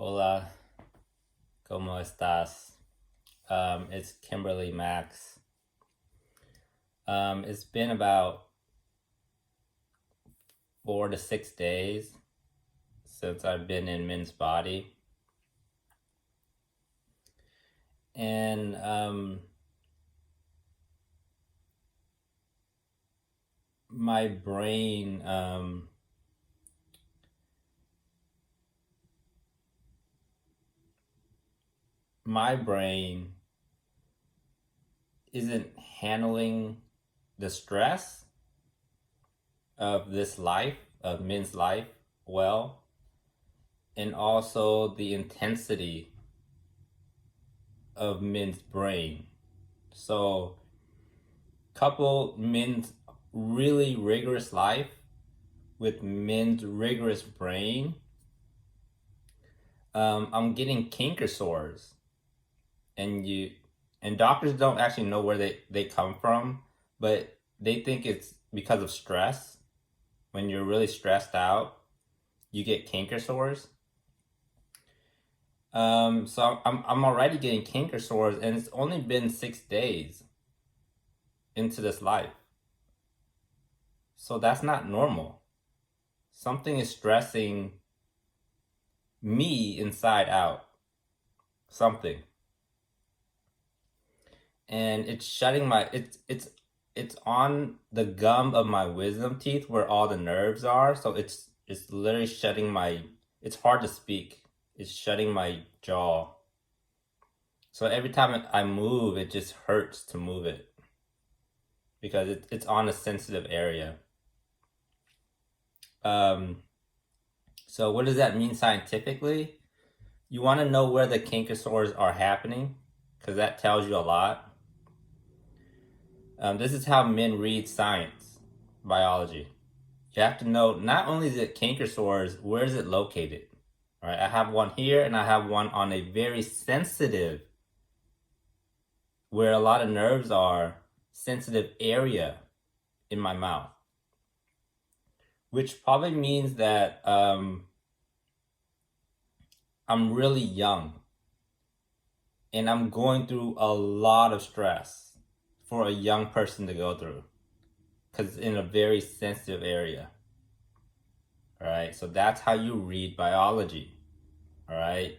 Hola, ¿cómo estás? It's Kimberly Max. It's been about 4 to 6 days since I've been in Min's body. And my brain, my brain isn't handling the stress of this life, of Min's life, well, and also the intensity of Min's brain. So, couple Min's really rigorous life with Min's rigorous brain, I'm getting canker sores, and doctors don't actually know where they come from, but they think it's because of stress. When you're really stressed out, you get canker sores. So I'm already getting canker sores, and it's only been 6 days into this life. So that's not normal. Something is stressing me inside out. Something. And it's shutting my it's on the gum of my wisdom teeth where all the nerves are. So it's literally shutting my, it's hard to speak. It's shutting my jaw. So every time I move, it just hurts to move it because it's on a sensitive area. So what does that mean scientifically? You want to know where the canker sores are happening because that tells you a lot. This is how men read science, biology. You have to know not only is it canker sores, where is it located? All right, I have one here and I have one on a very sensitive, where a lot of nerves are, sensitive area in my mouth. Which probably means that I'm really young and I'm going through a lot of stress for a young person to go through because it's in a very sensitive area. All right, so that's how you read biology. All right,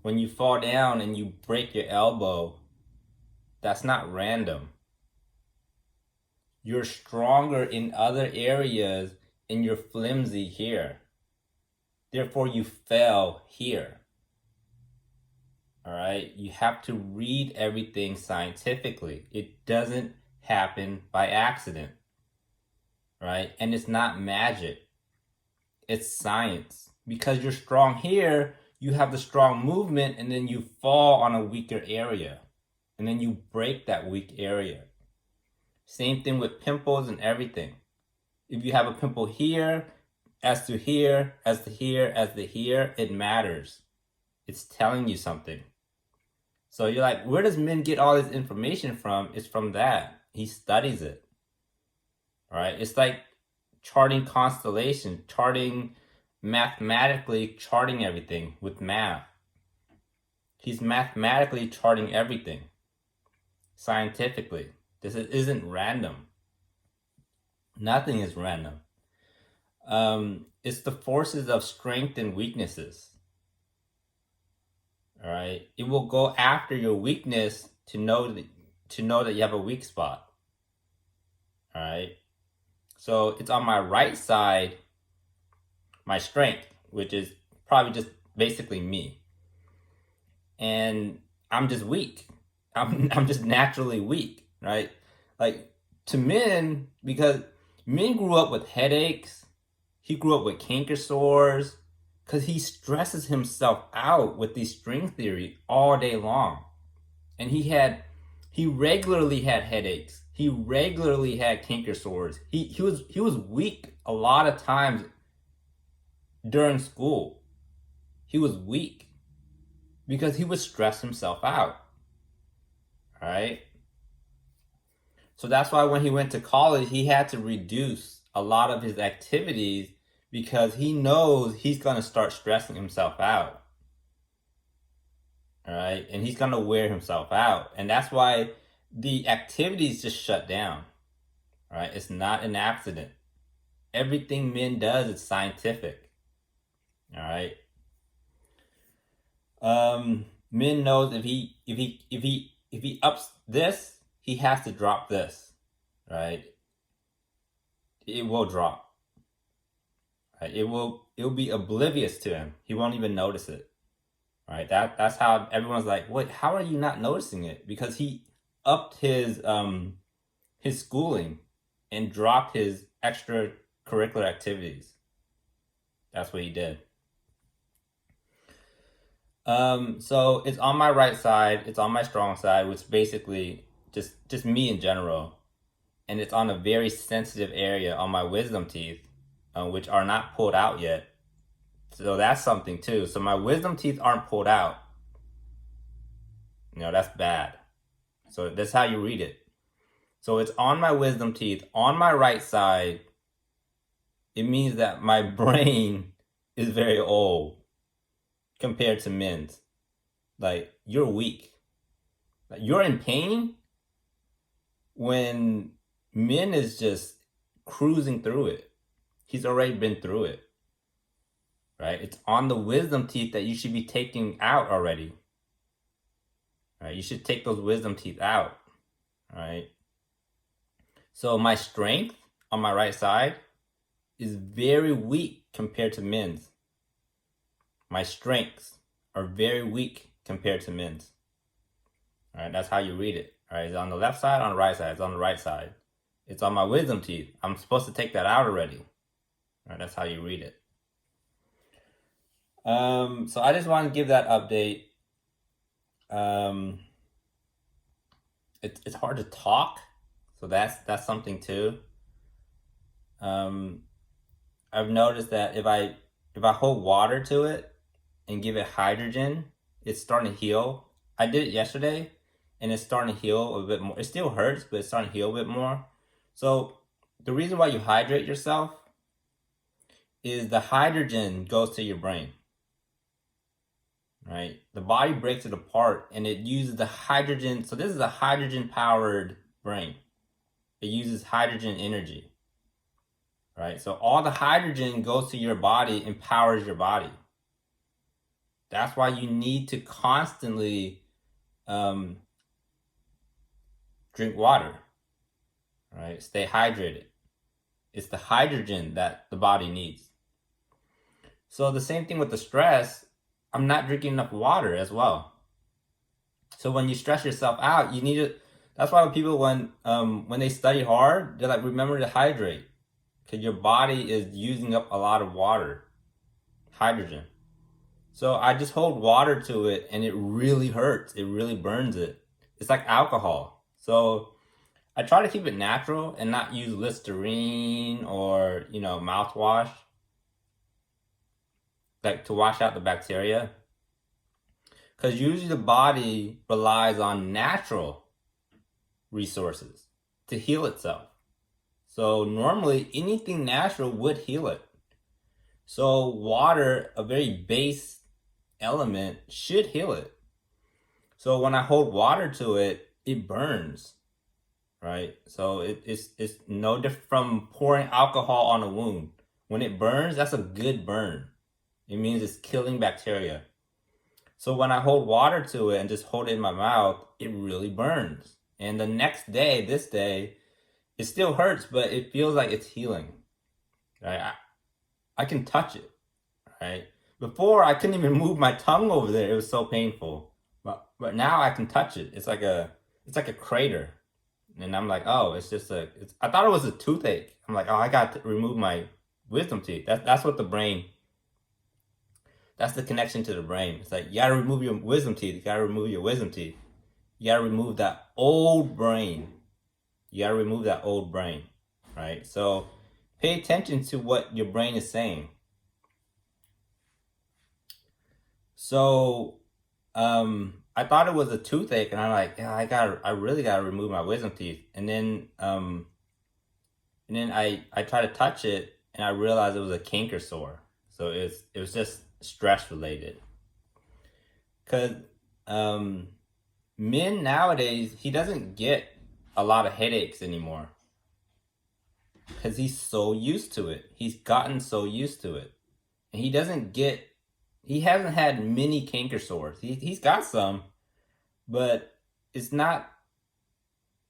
when you fall down and you break your elbow, that's not random. You're stronger in other areas and you're flimsy here. Therefore, you fell here. All right, you have to read everything scientifically. It doesn't happen by accident. Right? And it's not magic. It's science. Because you're strong here, you have the strong movement and then you fall on a weaker area. And then you break that weak area. Same thing with pimples and everything. If you have a pimple here, as to here, as to here, as to here, it matters. It's telling you something. So you're like, where does Min get all this information from? It's from that. He studies it. All right? It's like charting constellation, mathematically charting everything with math. He's mathematically charting everything. Scientifically. This isn't random. Nothing is random. It's the forces of strength and weaknesses. All right, it will go after your weakness to know that you have a weak spot. All right, so it's on my right side, my strength, which is probably just basically me, and I'm just weak. I'm just naturally weak, right? Like to Min, because Min grew up with headaches. He grew up with canker sores because he stresses himself out with the string theory all day long. And he regularly had headaches. He regularly had canker sores. He was weak a lot of times during school. He was weak because he would stress himself out. All right? So that's why when he went to college, he had to reduce a lot of his activities because he knows he's going to start stressing himself out. all right? And he's gonna wear himself out. And that's why the activities just shut down, all right? It's not an accident. Everything Minh does is scientific, all right? Minh knows if he ups this, he has to drop this, right? It will drop, right? It'll be oblivious to him. He won't even notice it, right? That's how everyone's like, wait, how are you not noticing it? Because he upped his schooling and dropped his extracurricular activities. That's what he did. So it's on my right side, it's on my strong side, which basically just me in general. And it's on a very sensitive area on my wisdom teeth, which are not pulled out yet. So that's something too. So my wisdom teeth aren't pulled out. You know, that's bad. So that's how you read it. So it's on my wisdom teeth, on my right side. It means that my brain is very old compared to Minh's. Like, you're weak. Like, you're in pain when Minh is just cruising through it. He's already been through it, right? It's on the wisdom teeth that you should be taking out already. Right? You should take those wisdom teeth out, right? So my strength on my right side is very weak compared to Minh's. My strengths are very weak compared to Minh's. All right, that's how you read it. All right, it's on the left side, on the right side. It's on the right side. It's on my wisdom teeth. I'm supposed to take that out already. All right, that's how you read it. So I just want to give that update. It's hard to talk, so that's something too. I've noticed that if I hold water to it and give it hydrogen, it's starting to heal. I did it yesterday, and it's starting to heal a bit more. It still hurts, but it's starting to heal a bit more. So the reason why you hydrate yourself is the hydrogen goes to your brain, right? The body breaks it apart, and it uses the hydrogen. So this is a hydrogen-powered brain. It uses hydrogen energy, right? So all the hydrogen goes to your body and powers your body. That's why you need to constantly drink water, right? Stay hydrated. It's the hydrogen that the body needs. So the same thing with the stress, I'm not drinking enough water as well. So when you stress yourself out, you need to, that's why people when they study hard, they're like, remember to hydrate. Because your body is using up a lot of water, hydrogen. So I just hold water to it, and it really hurts. It really burns it. It's like alcohol. So I try to keep it natural and not use Listerine or, mouthwash, like to wash out the bacteria. Because usually the body relies on natural resources to heal itself. So normally anything natural would heal it. So water, a very base element, should heal it. So when I hold water to it, it burns, right? So it's no different from pouring alcohol on a wound. When it burns, that's a good burn. It means it's killing bacteria. So when I hold water to it and just hold it in my mouth, it really burns. And the next day, this day, it still hurts, but it feels like it's healing, right? I can touch it, right? Before, I couldn't even move my tongue over there. It was so painful. But now I can touch it. It's like a crater. And I'm like, oh, I thought it was a toothache. I'm like, oh, I got to remove my wisdom teeth. That's what the brain, that's the connection to the brain. It's like, you gotta remove your wisdom teeth. You gotta remove your wisdom teeth. You gotta remove that old brain. You gotta remove that old brain, right? So pay attention to what your brain is saying. So I thought it was a toothache, and I'm like, yeah, I really gotta remove my wisdom teeth. And then I tried to touch it, and I realized it was a canker sore. So it was just stress related. Cause Min nowadays, he doesn't get a lot of headaches anymore because he's so used to it. He's gotten so used to it. And he hasn't had many canker sores. He's got some, but it's not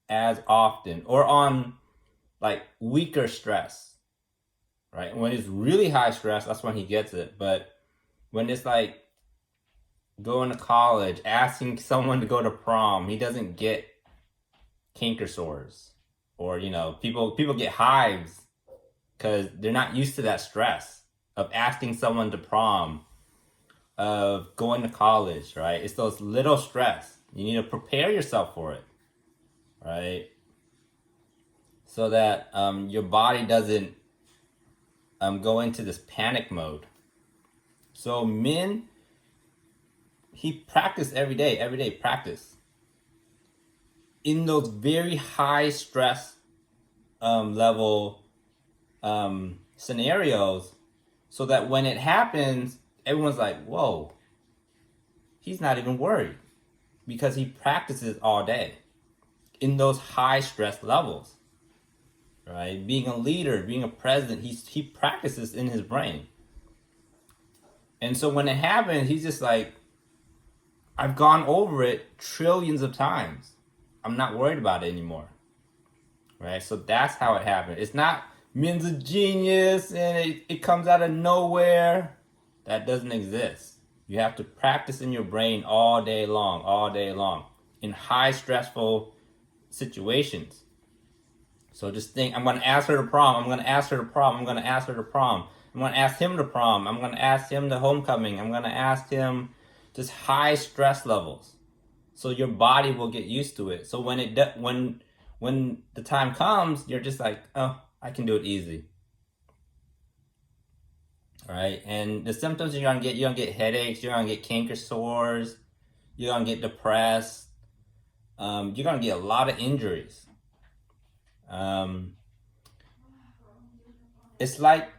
as often or on like weaker stress, right? When it's really high stress, that's when he gets it. But when it's like going to college, asking someone to go to prom, he doesn't get canker sores. Or, people get hives because they're not used to that stress of asking someone to prom, of going to college, right? It's those little stress. You need to prepare yourself for it, right? So that your body doesn't go into this panic mode. So Min, he practiced every day, practice. In those very high stress level scenarios, so that when it happens, everyone's like, whoa, he's not even worried because he practices all day in those high stress levels, right? Being a leader, being a president, he practices in his brain. And so when it happens, he's just like, I've gone over it trillions of times. I'm not worried about it anymore, right? So that's how it happened. It's not Min's a genius and it comes out of nowhere. That doesn't exist. You have to practice in your brain all day long, in high stressful situations. So just think, I'm going to ask her to prom, I'm going to ask her to prom, I'm going to ask her to prom, I'm going to ask him to prom, I'm going to ask him to homecoming, I'm going to ask him, just high stress levels. So your body will get used to it. So when the time comes, you're just like, oh, I can do it easy. All right, and the symptoms you're gonna get headaches, you're gonna get canker sores, you're gonna get depressed, you're gonna get a lot of injuries. It's like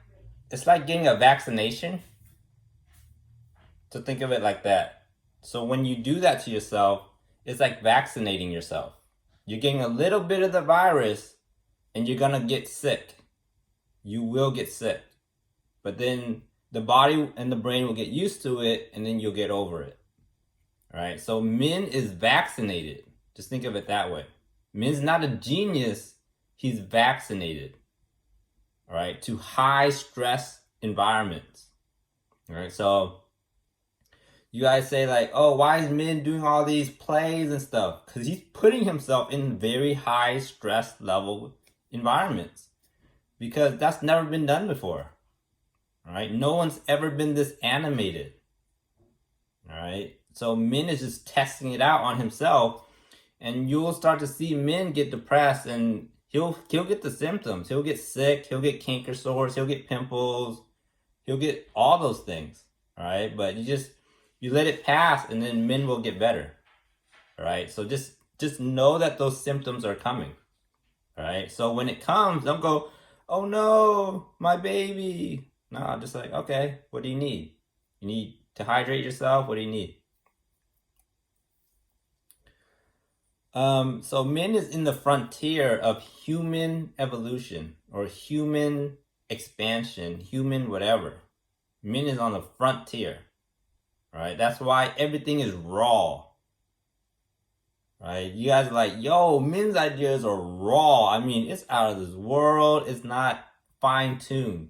getting a vaccination. So think of it like that. So when you do that to yourself, it's like vaccinating yourself. You're getting a little bit of the virus and you're gonna get sick. You will get sick. But then the body and the brain will get used to it and then you'll get over it. All right, so Min is vaccinated. Just think of it that way. Min's not a genius, he's vaccinated. All right, to high stress environments. All right, so you guys say like, oh, why is Min doing all these plays and stuff? Because he's putting himself in very high stress level environments. Because that's never been done before. All right, no one's ever been this animated. All right, so Min is just testing it out on himself, and you'll start to see Min get depressed, and he'll get the symptoms. He'll get sick. He'll get canker sores. He'll get pimples. He'll get all those things. All right, but you let it pass, and then Min will get better. All right, so just know that those symptoms are coming. All right, so when it comes, don't go, oh no, my baby. No, just like, okay, what do you need? You need to hydrate yourself? What do you need? So Min is in the frontier of human evolution or human expansion, human whatever. Min is on the frontier, right? That's why everything is raw, right? You guys are like, yo, Min's ideas are raw. I mean, it's out of this world. It's not fine-tuned.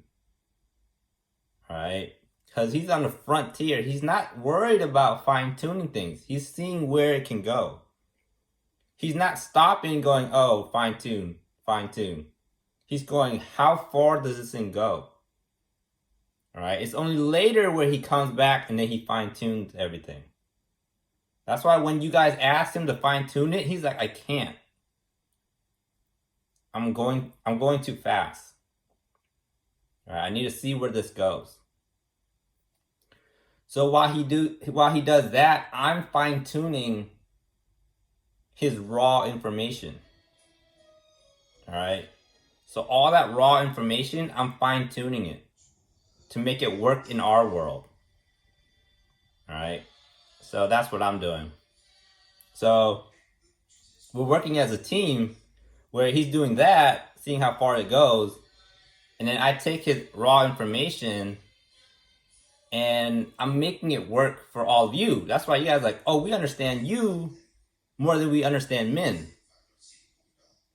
Right? Because he's on the frontier. He's not worried about fine-tuning things. He's seeing where it can go. He's not stopping going, oh, fine-tune. He's going, how far does this thing go? All right? It's only later where he comes back and then he fine-tunes everything. That's why when you guys ask him to fine-tune it, he's like, I can't. I'm going too fast. All right, I need to see where this goes. So while he does that, I'm fine-tuning his raw information. All right? So all that raw information, I'm fine-tuning it to make it work in our world. All right? So that's what I'm doing. So we're working as a team where he's doing that, seeing how far it goes, and then I take his raw information and I'm making it work for all of you. That's why you guys are like, oh, we understand you more than we understand Minh,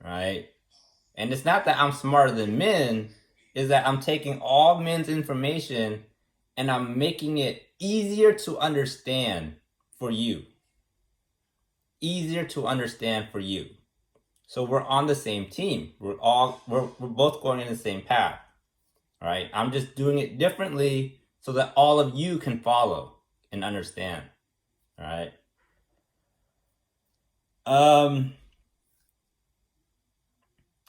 right? And it's not that I'm smarter than Minh, is that I'm taking all Minh's information and I'm making it easier to understand for you. Easier to understand for you. So we're on the same team. We're both going in the same path. All right. I'm just doing it differently so that all of you can follow and understand. All right.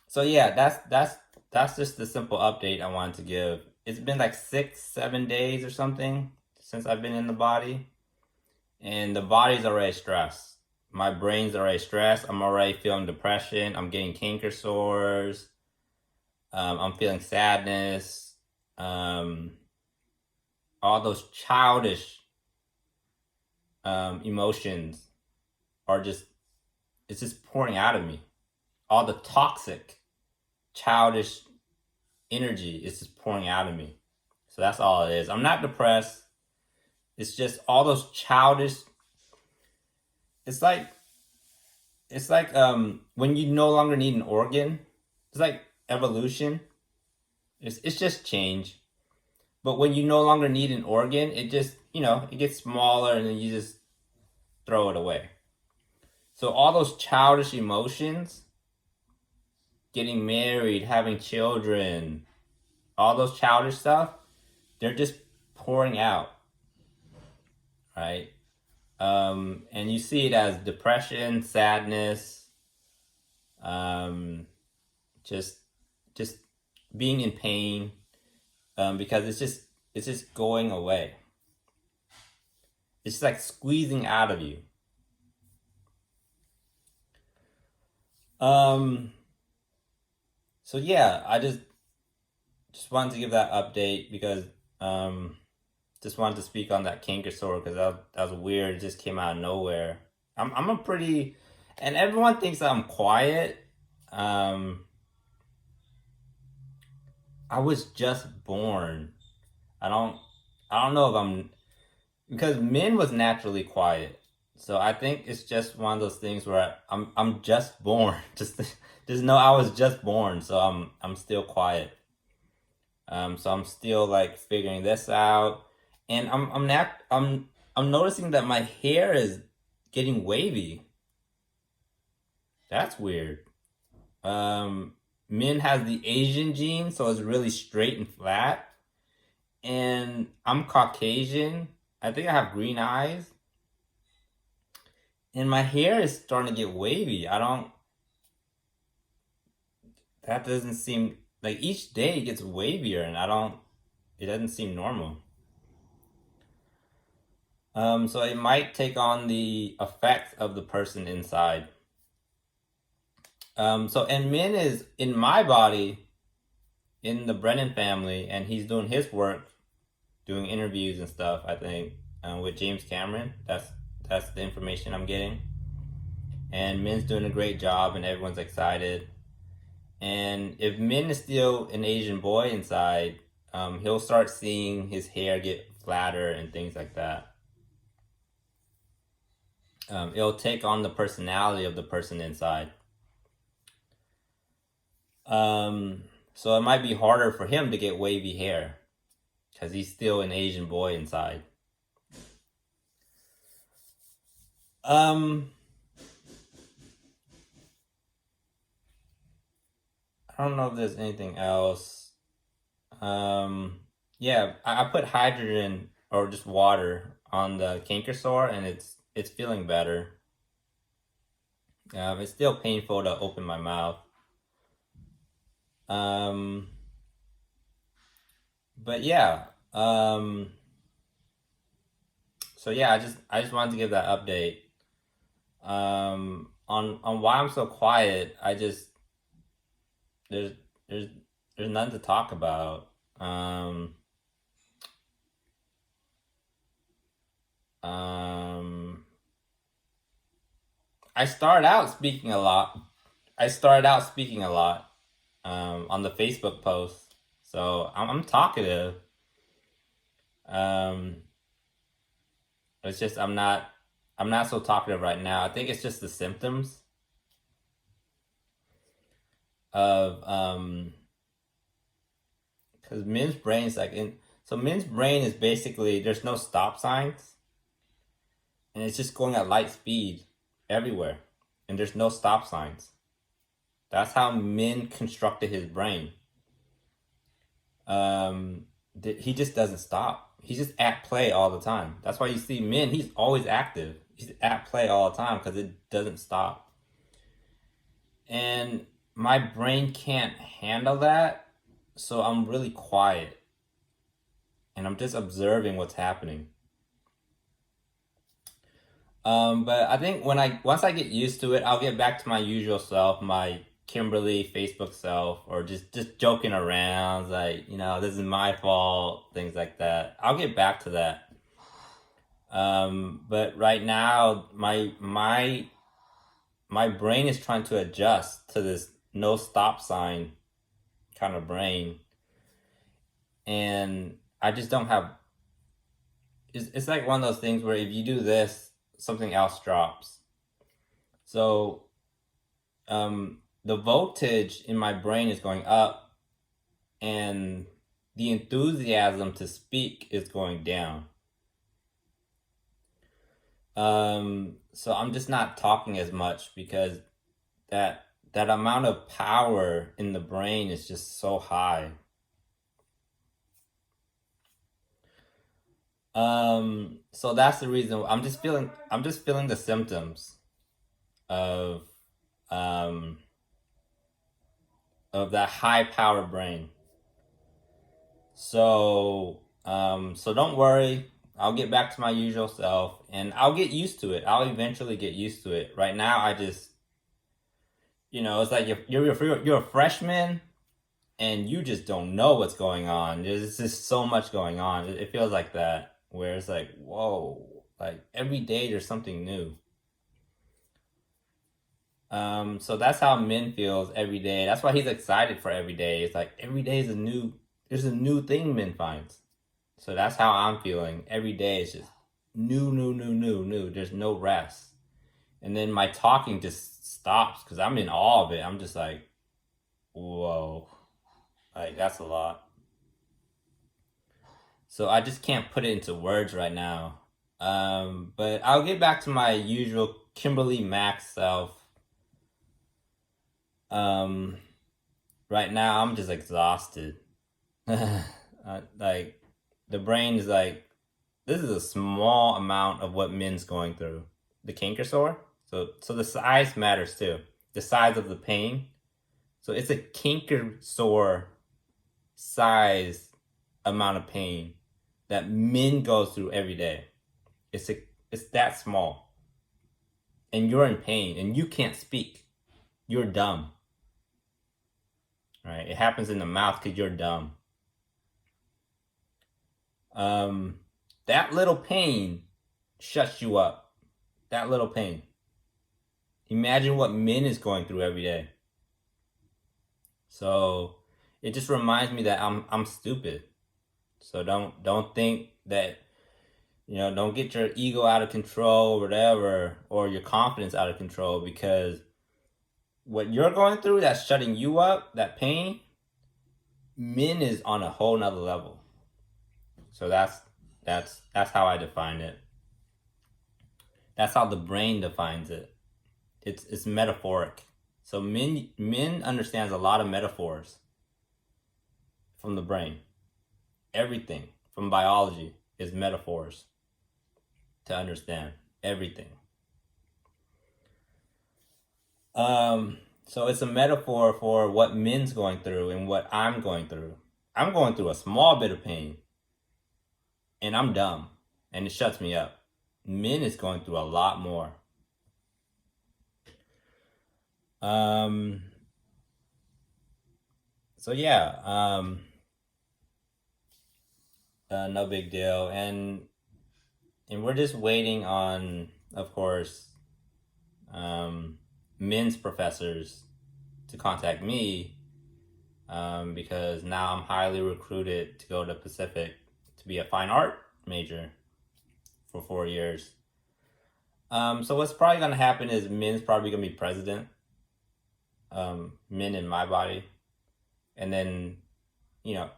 So yeah, that's just the simple update I wanted to give. It's been like 6-7 days or something since I've been in the body, and the body's already stressed. My brain's already stressed. I'm already feeling depression. I'm getting canker sores. I'm feeling sadness. All those childish emotions are it's just pouring out of me. All the toxic, childish energy is just pouring out of me. So that's all it is. I'm not depressed. It's just all those childish. It's like when you no longer need an organ. It's like evolution. It's just change. But when you no longer need an organ, it just, it gets smaller and then you just throw it away. So all those childish emotions, getting married, having children, all those childish stuff, they're just pouring out, right? And you see it as depression, sadness, just being in pain, because it's just going away. It's like squeezing out of you. So yeah, I just wanted to give that update because just wanted to speak on that canker sore because that was weird. It just came out of nowhere. I'm a pretty, and everyone thinks that I'm quiet. I was just born. I don't know if I'm, because Minh was naturally quiet. So I think it's just one of those things where I'm just born. Just know I was just born, so I'm still quiet. So I'm still like figuring this out, and I'm noticing that my hair is getting wavy. That's weird. Minh has the Asian gene, so it's really straight and flat, and I'm Caucasian. I think I have green eyes, and my hair is starting to get wavy. That doesn't seem like each day it gets wavier, and it doesn't seem normal. So it might take on the effects of the person inside. And Minh is in my body, in the Brennan family, and he's doing his work, doing interviews and stuff. I think with James Cameron. That's the information I'm getting. And Minh's doing a great job, and everyone's excited. And if Minh is still an Asian boy inside, he'll start seeing his hair get flatter and things like that. It'll take on the personality of the person inside. So it might be harder for him to get wavy hair because he's still an Asian boy inside. I don't know if there's anything else. Yeah, I put hydrogen or just water on the canker sore, and it's feeling better. It's still painful to open my mouth. But yeah. So yeah, I just wanted to give that update. On why I'm so quiet. There's there's there's none to talk about. Um, um, I started out speaking a lot. I started out speaking a lot on the Facebook post. So I'm talkative. Um, it's just I'm not so talkative right now. I think it's just the symptoms of because Min's brain is like in. So Min's brain is basically there's no stop signs, and it's just going at light speed everywhere, and there's no stop signs. That's how Min constructed his brain. He just doesn't stop. He's just at play all the time. That's why you see Min. He's always active. He's at play all the time because it doesn't stop. And my brain can't handle that, so I'm really quiet, and I'm just observing what's happening. But I think once I get used to it, I'll get back to my usual self, my Kimberly Facebook self, or just joking around, like this is my fault, things like that. I'll get back to that. But right now, my brain is trying to adjust to this no stop sign kind of brain, and I just don't have. It's like one of those things where if you do this, something else drops. So the voltage in my brain is going up, and the enthusiasm to speak is going down. So I'm just not talking as much because that amount of power in the brain is just so high. So that's the reason I'm just feeling the symptoms of that high power brain. So so don't worry, I'll get back to my usual self, and I'll get used to it. I'll eventually get used to it. Right now I just it's like you're a freshman and you just don't know what's going on. There's just so much going on. It feels like that, where it's like, whoa, like every day there's something new. So that's how Min feels every day. That's why he's excited for every day. It's like every day is there's a new thing Min finds. So that's how I'm feeling. Every day is just new. There's no rest. And then my talking just stops because I'm in awe of it. I'm just like, whoa, like that's a lot. So I just can't put it into words right now. But I'll get back to my usual Kimberly Max self. Right now I'm just exhausted. Like the brain is like, this is a small amount of what Min's going through. The canker sore. So the size matters too. The size of the pain. So it's a canker sore size amount of pain that Min goes through every day. It's that small. And you're in pain and you can't speak. You're dumb. Right? It happens in the mouth because you're dumb. That little pain shuts you up. That little pain. Imagine what Min is going through every day. So it just reminds me that I'm stupid. So don't think that don't get your ego out of control or whatever, or your confidence out of control, because what you're going through that's shutting you up, that pain, Min is on a whole nother level. So that's how I define it. That's how the brain defines it. It's metaphoric. So Min understands a lot of metaphors from the brain. Everything from biology is metaphors to understand everything. So it's a metaphor for what Min's going through and what I'm going through. I'm going through a small bit of pain, and I'm dumb, and it shuts me up. Min is going through a lot more. So yeah, no big deal, and we're just waiting on, of course, Min's professors to contact me, because now I'm highly recruited to go to Pacific to be a fine art major for 4 years. So what's probably gonna happen is Min's probably gonna be president. Min in my body, and then you know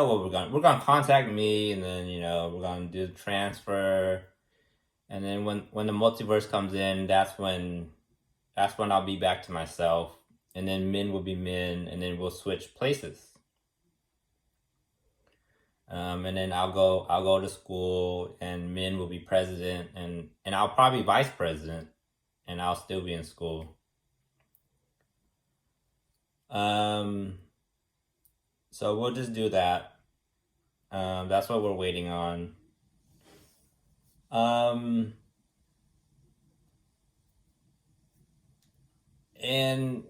what we're gonna contact me, and then we're gonna do the transfer, and then when the multiverse comes in, that's when I'll be back to myself, and then Min will be Min, and then we'll switch places. And then I'll go to school, and Min will be president, and I'll probably vice president, and I'll still be in school. So we'll just do that. That's what we're waiting on. And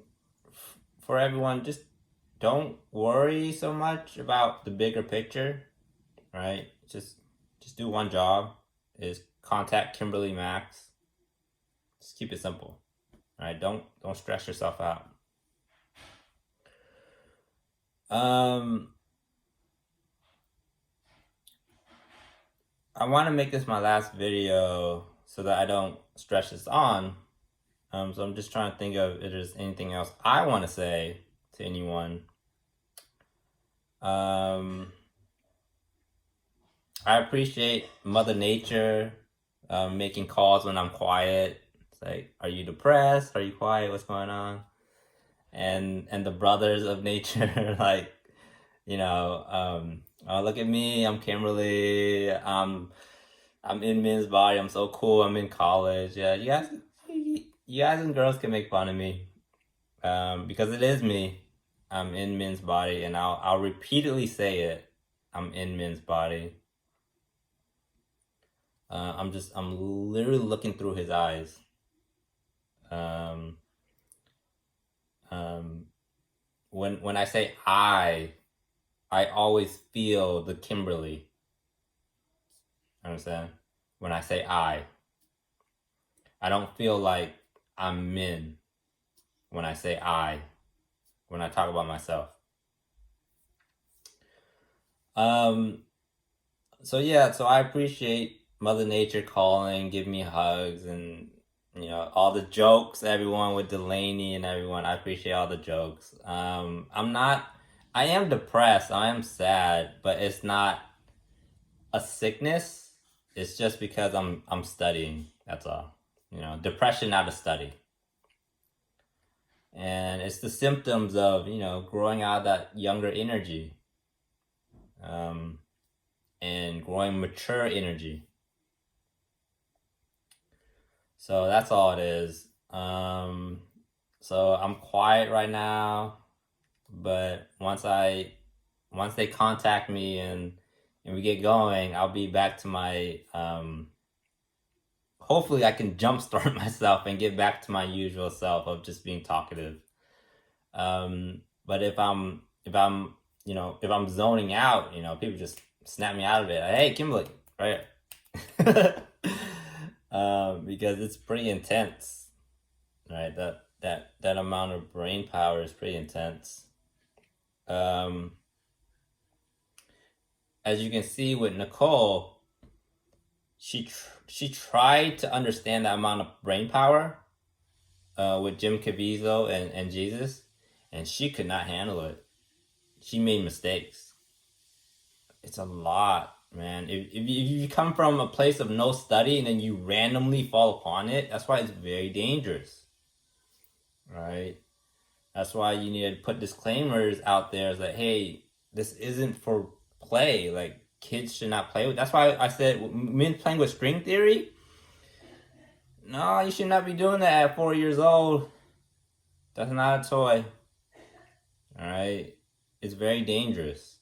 for everyone, just don't worry so much about the bigger picture, right? Just do one job, is contact Kimberly Max. Just keep it simple, right? Don't stress yourself out. I want to make this my last video so that I don't stretch this on. So I'm just trying to think of if there's anything else I want to say to anyone. I appreciate Mother Nature making calls when I'm quiet. It's like, are you depressed? Are you quiet? What's going on? And the brothers of nature, like, oh, look at me, I'm Kimberly, I'm in Min's body, I'm so cool, I'm in college. Yeah, you guys and girls can make fun of me, because it is me. I'm in Min's body, and I'll repeatedly say it. I'm in Min's body. I'm literally looking through his eyes. When I say I always feel the Kimberly. Understand? When I say I don't feel like I'm Min when I say when I talk about myself. So I appreciate Mother Nature calling, giving me hugs, and all the jokes, everyone with Delaney and everyone. I appreciate all the jokes. I am depressed, I am sad, but it's not a sickness. It's just because I'm studying. That's all. Depression, not a study. And it's the symptoms of growing out of that younger energy, and growing mature energy. So that's all it is. So I'm quiet right now, but once they contact me and we get going, I'll be back to my hopefully I can jumpstart myself and get back to my usual self of just being talkative. But if I'm zoning out, people just snap me out of it. Like, hey, Kimberly, right? Because it's pretty intense, right? That amount of brain power is pretty intense. As you can see with Nicole, she tried to understand that amount of brain power with Jim Caviezel and Jesus, and she could not handle it. She made mistakes. It's a lot, man. If you come from a place of no study and then you randomly fall upon it, that's why it's very dangerous, right? That's why you need to put disclaimers out there. It's like, hey, this isn't for play. Like, kids should not play with. That's why I said men playing with string theory. No, you should not be doing that at 4 years old. That's not a toy. All right, it's very dangerous.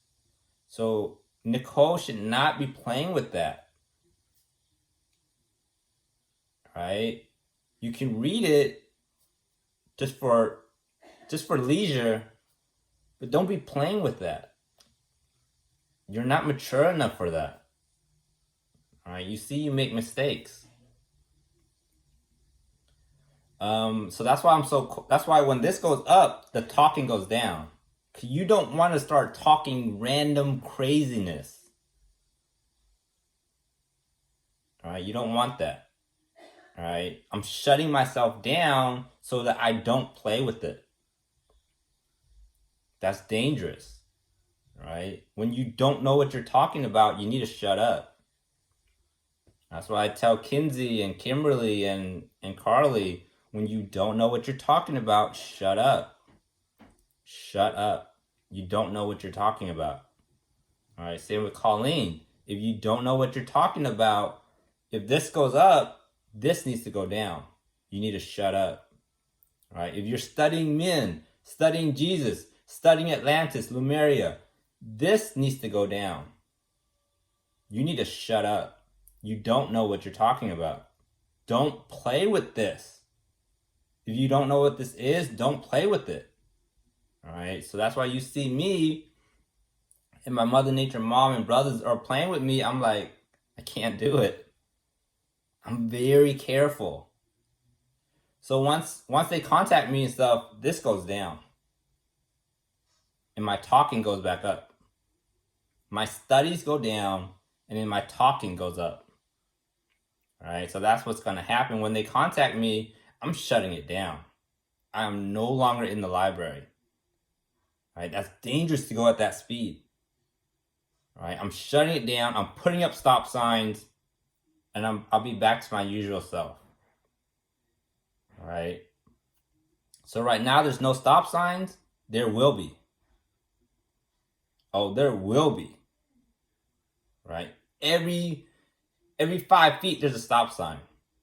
So Nicole should not be playing with that. Right? You can read it just for leisure, but don't be playing with that. You're not mature enough for that. All right? You see, you make mistakes. So that's why when this goes up, the talking goes down. You don't want to start talking random craziness. All right, you don't want that. All right, I'm shutting myself down so that I don't play with it. That's dangerous. Right? When you don't know what you're talking about, you need to shut up. That's why I tell Kinsey and Kimberly and Carly, when you don't know what you're talking about, shut up. Shut up. You don't know what you're talking about. All right, same with Colleen. If you don't know what you're talking about, if this goes up, this needs to go down. You need to shut up. All right, if you're studying Minh, studying Jesus, studying Atlantis, Lemuria, this needs to go down. You need to shut up. You don't know what you're talking about. Don't play with this. If you don't know what this is, don't play with it. All right, so that's why you see me and my Mother Nature mom and brothers are playing with me. I'm like, I can't do it. I'm very careful. So once they contact me and stuff, this goes down. And my talking goes back up. My studies go down and then my talking goes up. All right, so that's what's going to happen. When they contact me, I'm shutting it down. I am no longer in the library. All right, that's dangerous to go at that speed. All right, I'm shutting it down. I'm putting up stop signs, and I'll be back to my usual self. All right. So right now there's no stop signs. There will be. Oh, there will be. Right. Every 5 feet there's a stop sign.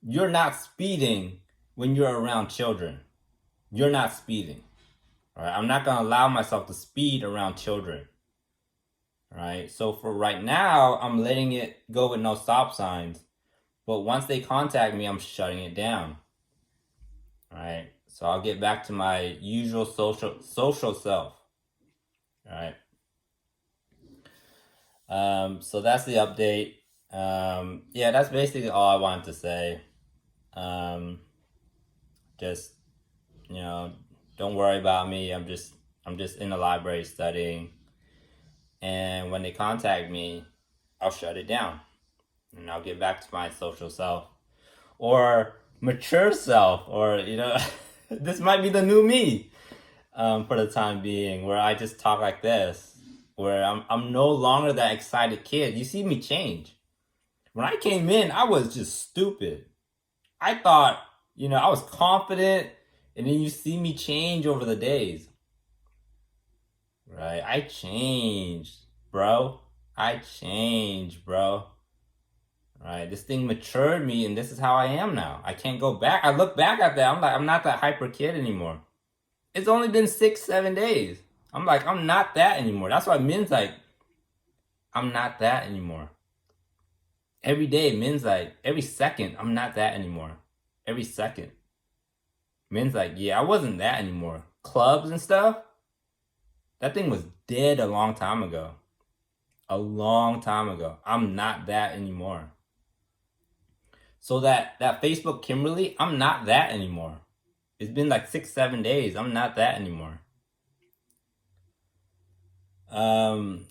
You're not speeding when you're around children. You're not speeding. All right. I'm not gonna allow myself to speed around children. All right. So for right now, I'm letting it go with no stop signs. But once they contact me, I'm shutting it down. All right. So I'll get back to my usual social self. All right. So that's the update. Yeah, that's basically all I wanted to say. Just, don't worry about me. I'm just in the library studying. And when they contact me, I'll shut it down. And I'll get back to my social self. Or mature self. Or, this might be the new me. For the time being, where I just talk like this, where I'm no longer that excited kid. You see me change. When I came in, I was just stupid. I thought, I was confident, and then you see me change over the days. Right? I changed, bro. Right? This thing matured me, and this is how I am now. I can't go back. I look back at that. I'm like, I'm not that hyper kid anymore. It's only been 6-7 days. I'm like, I'm not that anymore. That's why Min's like, I'm not that anymore. Every day, Min's like, every second, I'm not that anymore. Every second. Min's like, yeah, I wasn't that anymore. Clubs and stuff, that thing was dead a long time ago. A long time ago. I'm not that anymore. So that Facebook Kimberly, I'm not that anymore. It's been like 6-7 days. I'm not that anymore.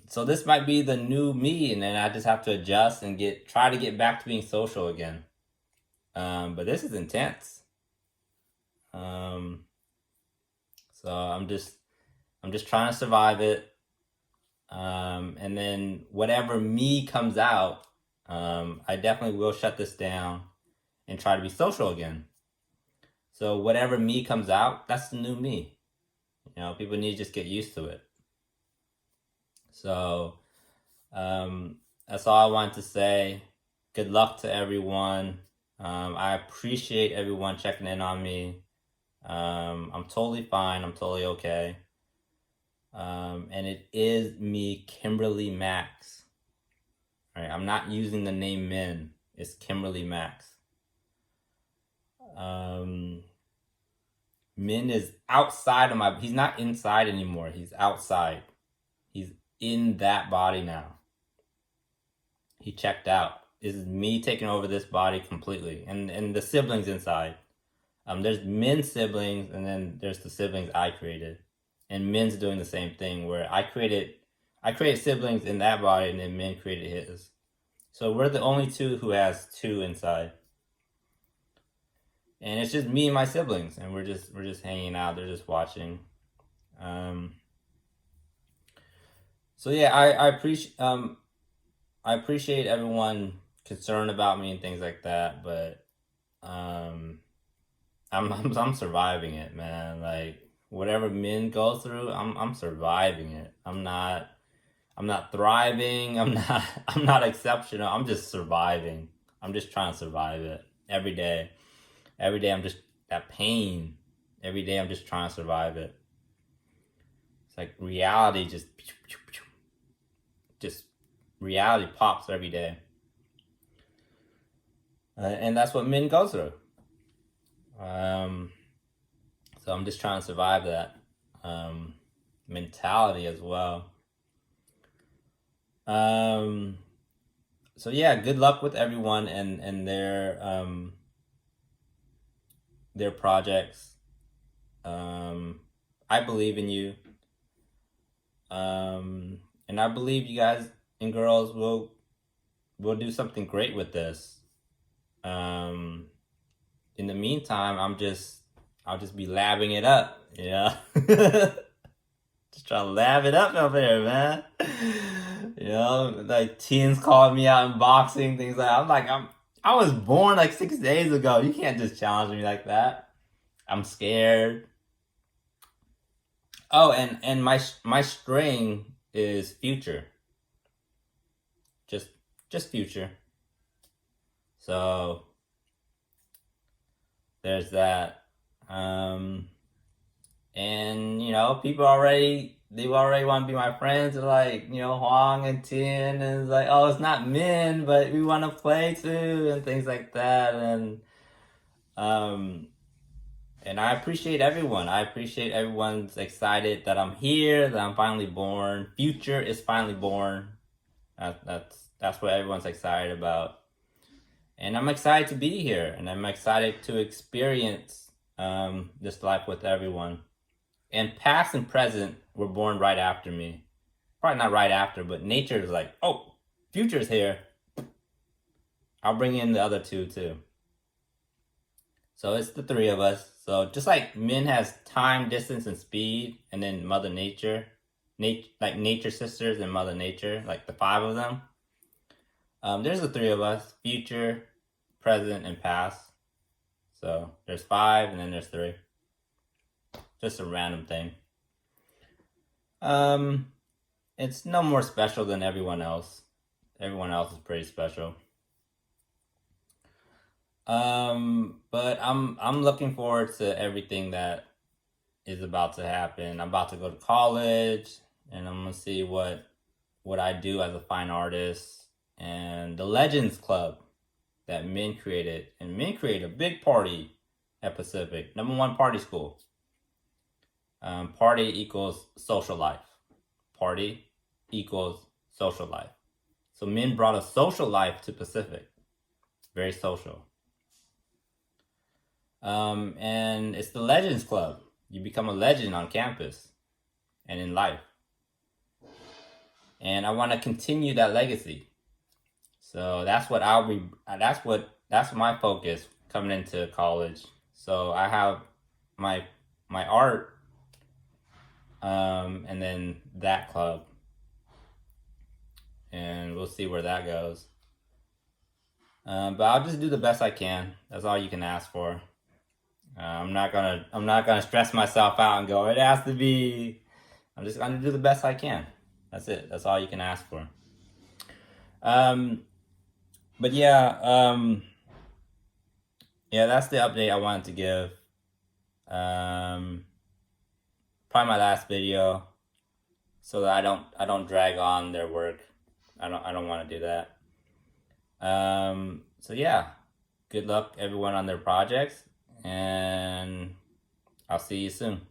So this might be the new me, and then I just have to adjust and try to get back to being social again. But this is intense. So I'm just trying to survive it. And then whatever me comes out, I definitely will shut this down and try to be social again. So whatever me comes out, that's the new me. People need to just get used to it. So that's all I wanted to say. Good luck to everyone. I appreciate everyone checking in on me. I'm totally fine. I'm totally okay. And it is me, Kimberly Max. All right, I'm not using the name Minh. It's Kimberly Max. Minh is outside of he's not inside anymore. He's outside. He's in that body now. He checked out. This is me taking over this body completely. And the siblings inside. There's Min's siblings, and then there's the siblings I created, and Min's doing the same thing where I created siblings in that body, and then Min created his. So we're the only two who has two inside, and it's just me and my siblings, and we're just hanging out. They're just watching. So yeah, I appreciate everyone concerned about me and things like that, but I'm surviving it, man. Like whatever Min goes through, I'm surviving it. I'm not thriving. I'm not exceptional. I'm just surviving. I'm just trying to survive it every day. Every day I'm just that pain. Every day I'm just trying to survive it. It's like reality just reality pops every day. And that's what Min goes through. So I'm just trying to survive that mentality as well. So yeah, good luck with everyone and their projects. I believe in you. And I believe you guys and girls will do something great with this. In the meantime, I'll just be labbing it up, you know? Just trying to lab it up there, man. You know, like teens called me out in boxing, things like that. I was born like 6 days ago. You can't just challenge me like that. I'm scared. Oh, and my string is future. Just future. So there's that. And you know, they already want to be my friends. They're like, you know, Huang and Tien, and it's like, oh, it's not Min, but we want to play too, and things like that. And I appreciate everyone. I appreciate everyone's excited that I'm here, that I'm finally born. Future is finally born. That's what everyone's excited about. And I'm excited to be here, and I'm excited to experience this life with everyone. And past and present were born right after me. Probably not right after, but nature is like, oh, future's here. I'll bring in the other two too. So it's the three of us. So just like Min has time, distance, and speed, and then Mother Nature, like Nature Sisters and Mother Nature, like the 5 of them. There's the 3 of us: future, present, and past. So there's 5, and then there's 3. Just a random thing. It's no more special than everyone else. Everyone else is pretty special. But I'm looking forward to everything that is about to happen. I'm about to go to college, and I'm gonna see what I do as a fine artist. And the Legends Club that Min created, and Min created a big party at Pacific, #1 party school. Party equals social life. Party equals social life. So Min brought a social life to Pacific. Very social. And it's the Legends Club. You become a legend on campus and in life. And I want to continue that legacy. So that's what that's my focus coming into college. So I have my art, and then that club, and we'll see where that goes. But I'll just do the best I can. That's all you can ask for. I'm not gonna stress myself out and go, it has to be. I'm just gonna do the best I can. That's it. That's all you can ask for. But yeah, yeah, that's the update I wanted to give. Probably my last video, so that I don't drag on their work. I don't want to do that. So yeah, good luck everyone on their projects, and I'll see you soon.